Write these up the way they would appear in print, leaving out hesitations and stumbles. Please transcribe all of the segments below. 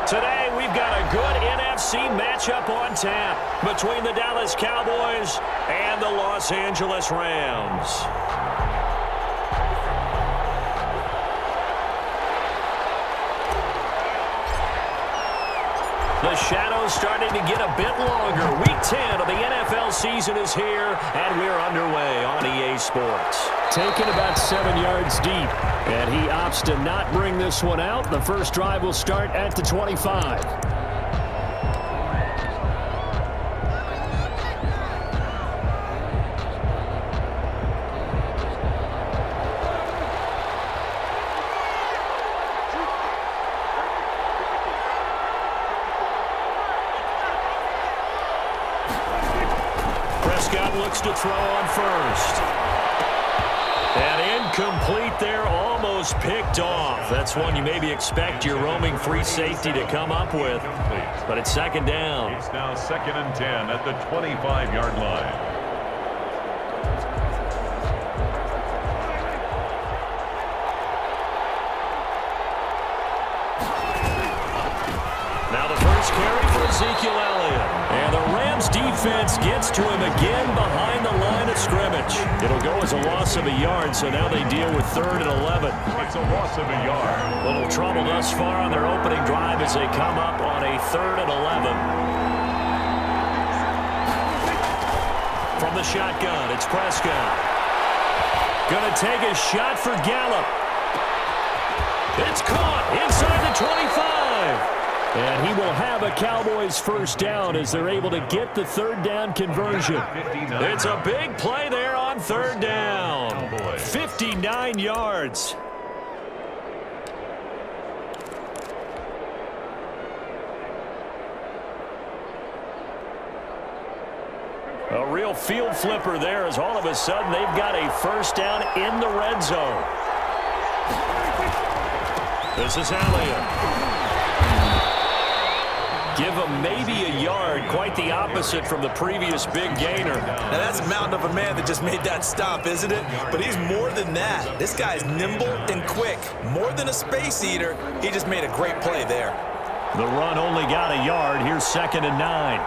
Today, we've got a good NFC matchup on tap between the Dallas Cowboys and the Los Angeles Rams. The shadow's starting to get a bit longer. Week 10 of the NFL season is here, and we're underway on EA Sports. Taken about 7 yards deep, and he opts to not bring this one out. The first drive will start at the 25. Prescott looks to throw on first. And incomplete there, almost picked off. That's one you maybe expect your roaming free safety to come up with. But it's second down. It's now 2nd and 10 at the 25-yard line. Now the first carry for Ezekiel Elliott. And the Rams defense gets to him again behind the line of scrimmage. It'll go as a loss of a yard, so now they deal with 3rd and 11. It's a loss of a yard. Little trouble thus far on their opening drive as they come up on a 3rd and 11. From the shotgun, it's Prescott. Gonna take a shot for Gallup. It's caught inside the 25. And he will have a Cowboys first down as they're able to get the 3rd down conversion. It's a big play there on 3rd down. 59 yards. A real field flipper there as all of a sudden they've got a first down in the red zone. This is Elliott. Give him maybe a yard, quite the opposite from the previous big gainer. Now that's a mountain of a man that just made that stop, isn't it? But he's more than that. This guy's nimble and quick. More than a space eater, he just made a great play there. The run only got a yard. Here's 2nd and 9.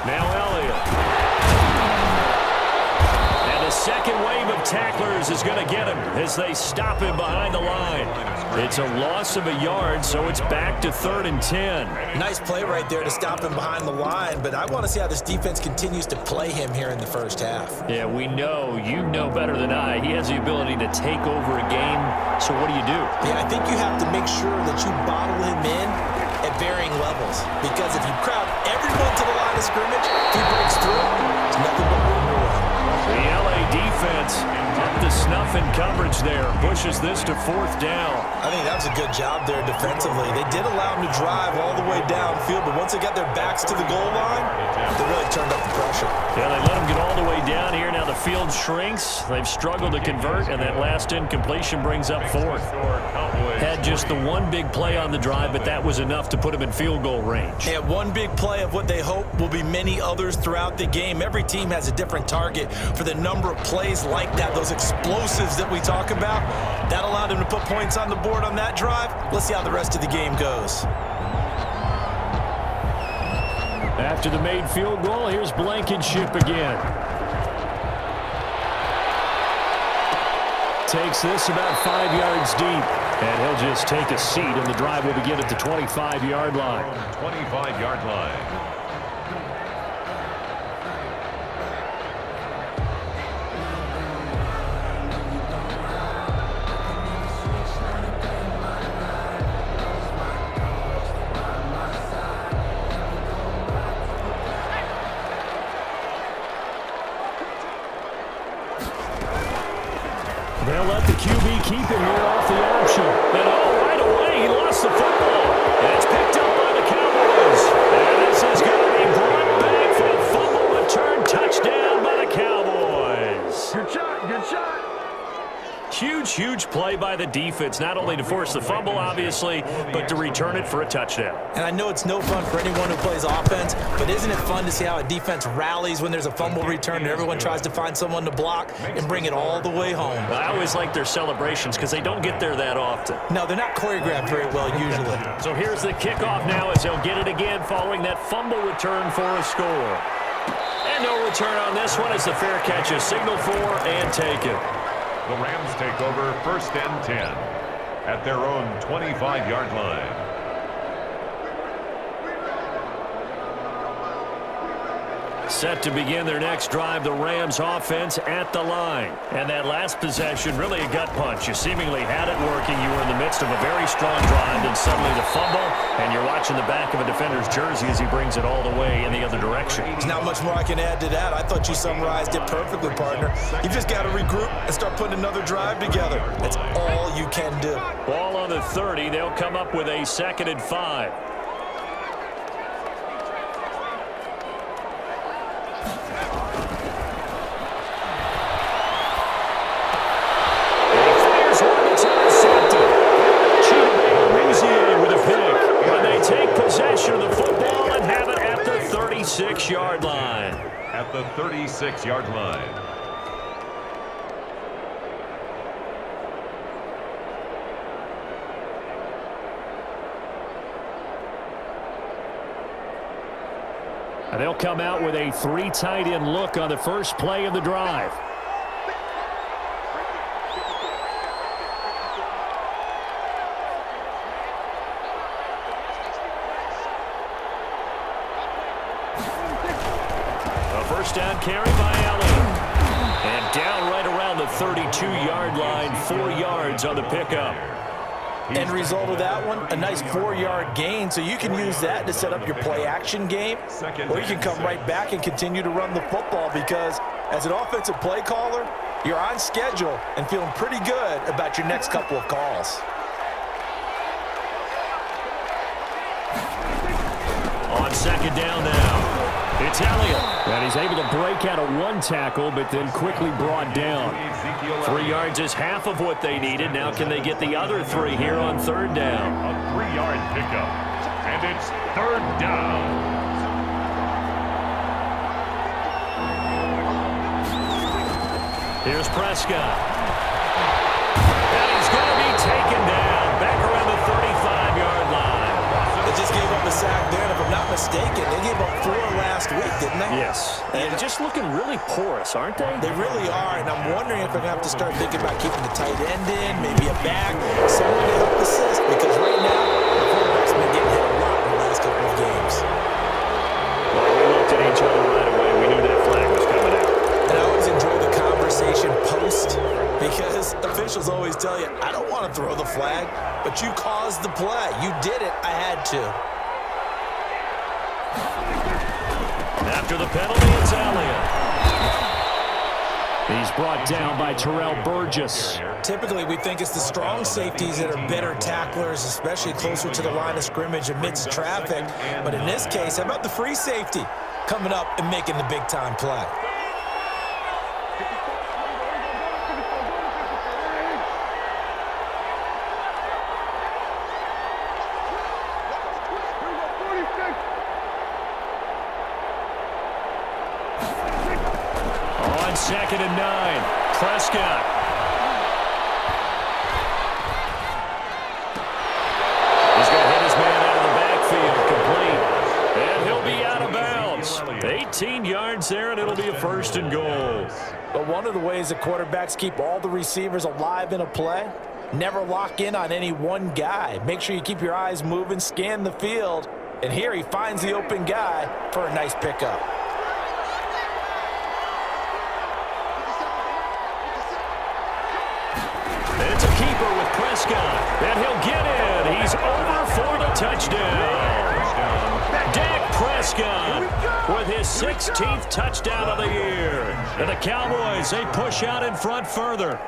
Now Elliott. And the second wave of tacklers is going to get him as they stop him behind the line. It's a loss of a yard, so it's back to 3rd and 10. Nice play right there to stop him behind the line, but I want to see how this defense continues to play him here in the first half. Yeah, we know. You know better than I. He has the ability to take over a game, so what do you do? Yeah, I think you have to make sure that you bottle him in at varying levels, because if you crowd everyone to the line of scrimmage, if he breaks through, it's nothing but room to run. The LA defense up to snuff in coverage there. Pushes this to 4th down. I think that was a good job there defensively. They did allow him to drive all the way downfield, but once they got their backs to the goal line, they really turned up the pressure. Yeah, they let him get all the way down here. Now the field shrinks. They've struggled to convert, and that last incompletion brings up 4th. Had just the one big play on the drive, but that was enough to put him in field goal range. Yeah, one big play of what they hope will be many others throughout the game. Every team has a different target for the number of plays like that, those explosives that we talk about. That allowed him to put points on the board on that drive. Let's see how the rest of the game goes. After the made field goal, here's Blankenship again. Takes this about 5 yards deep, and he'll just take a seat, and the drive will begin at the 25-yard line. 25-yard line. They'll let the QB keep it here off the option. And right away, he lost the football. And it's picked up by the Cowboys. And this is good. play by the defense, not only to force the fumble, obviously, but to return it for a touchdown. And I know it's no fun for anyone who plays offense, but isn't it fun to see how a defense rallies when there's a fumble return and everyone tries to find someone to block and bring it all the way home? I always like their celebrations because they don't get there that often. No, they're not choreographed very well usually. So here's the kickoff now as he'll get it again following that fumble return for a score. And no return on this one as the fair catch is signaled for and taken. The Rams take over 1st and 10 at their own 25-yard line. Set to begin their next drive, the Rams offense at the line. And that last possession, really a gut punch. You seemingly had it working. You were in the midst of a very strong drive, then suddenly the fumble, and you're watching the back of a defender's jersey as he brings it all the way in the other direction. There's not much more I can add to that. I thought you summarized it perfectly, partner. You just got to regroup and start putting another drive together. That's all you can do. Ball on the 30. They'll come up with a 2nd and 5. Possession of the football and have it at the 36-yard line. At the 36-yard line. And they'll come out with a 3 tight end look on the first play of the drive. First down carry by Allen. And down right around the 32-yard line, 4 yards on the pickup. End result of that one, a nice 4-yard gain, so you can use that to set up your play-action game, or you can come right back and continue to run the football because as an offensive play caller, you're on schedule and feeling pretty good about your next couple of calls. On 2nd down now. It's Elliott. And he's able to break out of 1 tackle, but then quickly brought down. 3 yards is half of what they needed. Now can they get the other 3 here on 3rd down? A 3-yard pickup. And it's 3rd down. Here's Prescott. And he's going to be taken down. Back around the 35-yard line. They just gave up a sack there, and if I'm not mistaken, they gave up 4 last week, didn't they? Yes. And just looking really porous, aren't they? They really are, and I'm wondering if they're going to have to start thinking about keeping the tight end in, maybe a back, someone to help assist, because right now, the quarterback's been getting hit a lot in the last couple of games. Well, we looked at each other right away. We knew that flag was coming out. And I always enjoy the conversation post, because officials always tell you, I don't want to throw the flag, but you caused the play. You did it. I had to. After the penalty, it's Elliott. He's brought down by Terrell Burgess. Typically, we think it's the strong safeties that are better tacklers, especially closer to the line of scrimmage amidst traffic. But in this case, how about the free safety coming up and making the big-time play? On 2nd and 9, Prescott. He's going to hit his man out of the backfield, complete. And he'll be out of bounds. 18 yards there, and it'll be a 1st and goal. But one of the ways that quarterbacks keep all the receivers alive in a play, never lock in on any one guy. Make sure you keep your eyes moving, scan the field, and here he finds the open guy for a nice pickup. It's a keeper with Prescott, and he'll get in. He's over for the touchdown. Dak Prescott with his 16th touchdown of the year. And the Cowboys, they push out in front further.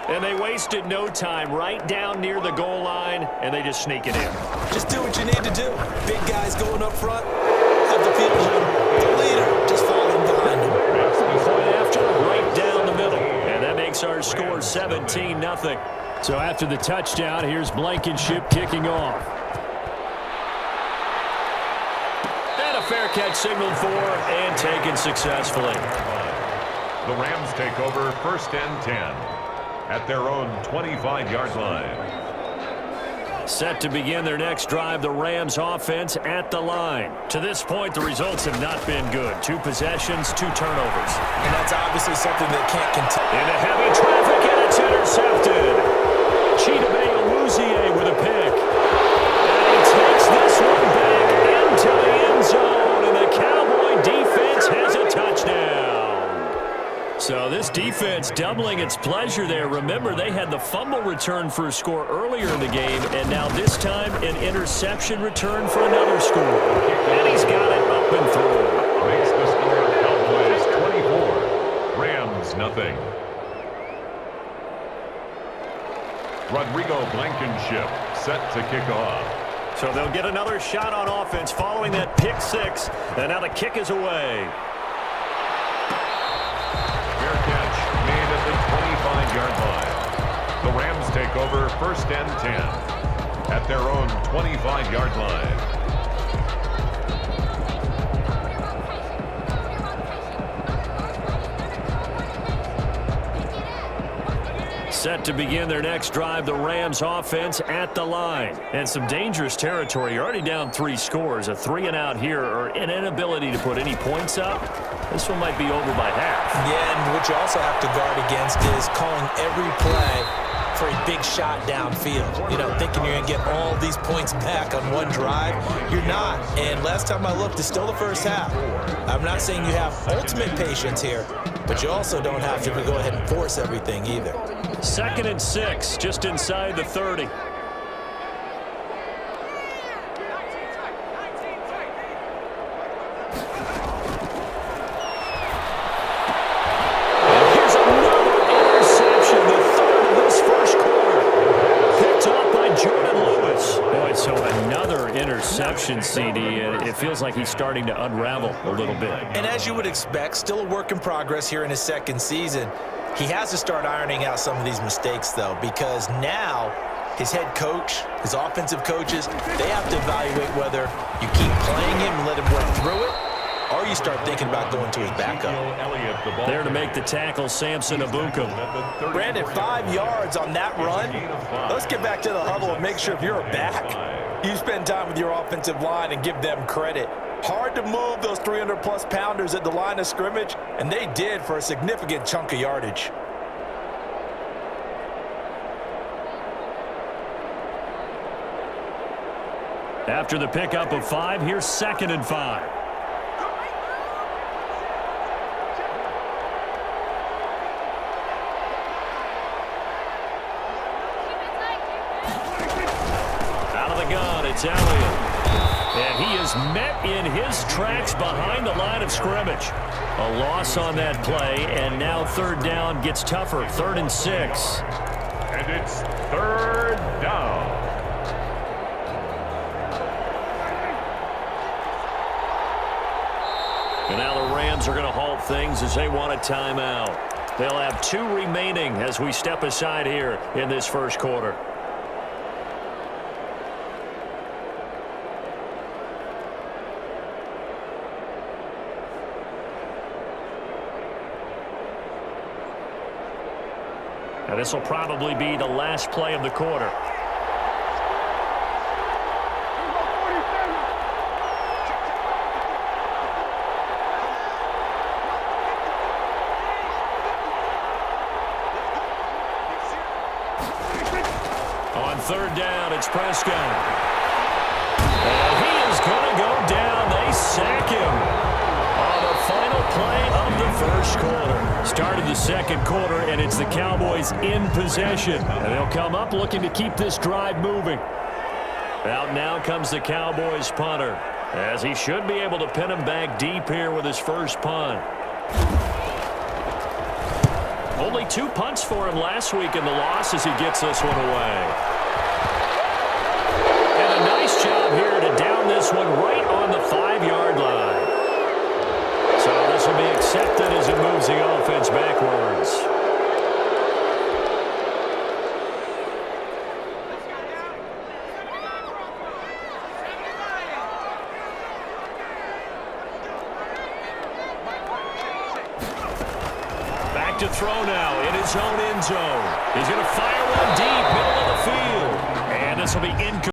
And they wasted no time right down near the goal line, and they just sneak it in. Just do what you need to do. Big guys going up front, have the field line. The leader just following behind him. Point after, right down the middle. And that makes our score 17-0. So after the touchdown, here's Blankenship kicking off. And a fair catch signaled for and taken successfully. The Rams take over 1st and 10 at their own 25-yard line. Set to begin their next drive, the Rams offense at the line. To this point, the results have not been good. 2 possessions, 2 turnovers. And that's obviously something that can't continue. Into heavy traffic, and it's intercepted. Chidobe Awuzie with a pick. And he takes this one back into the end zone, and the Cowboy defense has a touchdown. So this defense doubling its pleasure there. Remember, they had the fumble return for a score earlier in the game, and now this time an interception return for another score. And he's got it up and through. Makes the score Cowboys 24, Rams nothing. Rodrigo Blankenship set to kick off. So they'll get another shot on offense following that pick 6, and now the kick is away. Fair catch made at the 25-yard line. The Rams take over 1st and 10 at their own 25-yard line. Set to begin their next drive, the Rams offense at the line. And some dangerous territory. You're already down 3 scores. A 3-and-out here, or an inability to put any points up. This one might be over by half. Yeah, and what you also have to guard against is calling every play for a big shot downfield. You know, thinking you're going to get all these points back on one drive. You're not. And last time I looked, it's still the first half. I'm not saying you have ultimate patience here, but you also don't have to go ahead and force everything either. 2nd and 6, just inside the 30. Interception, CD, and it feels like he's starting to unravel a little bit. And as you would expect, still a work in progress here in his 2nd season. He has to start ironing out some of these mistakes, though, because now his head coach, his offensive coaches, they have to evaluate whether you keep playing him and let him work through it, or you start thinking about going to his backup. There to make the tackle, Samson Ebukam. Brandon, 5 yards on that run. Let's get back to the huddle and make sure if you're a back, you spend time with your offensive line and give them credit. Hard to move those 300-plus pounders at the line of scrimmage, and they did for a significant chunk of yardage. After the pickup of 5, here's 2nd and 5. It's Elliott. And he is met in his tracks behind the line of scrimmage. A loss on that play, and now 3rd down gets tougher. 3rd and 6. And it's 3rd down. And now the Rams are going to halt things as they want a timeout. They'll have 2 remaining as we step aside here in this 1st quarter. And this will probably be the last play of the quarter. On 3rd down, it's Prescott. And he is going to go down. They sack him on the final play of the 1st quarter. Started the 2nd quarter, and it's the Cowboys in possession. And they'll come up looking to keep this drive moving. Out now comes the Cowboys punter, as he should be able to pin him back deep here with his first punt. Only 2 punts for him last week in the loss as he gets this one away. And a nice job here to down this one right on the 5-yard line. So this will be accepted as it moves the offense backwards. back to throw now in his own end zone. He's going to fire one deep, middle of the field. And this will be incomplete.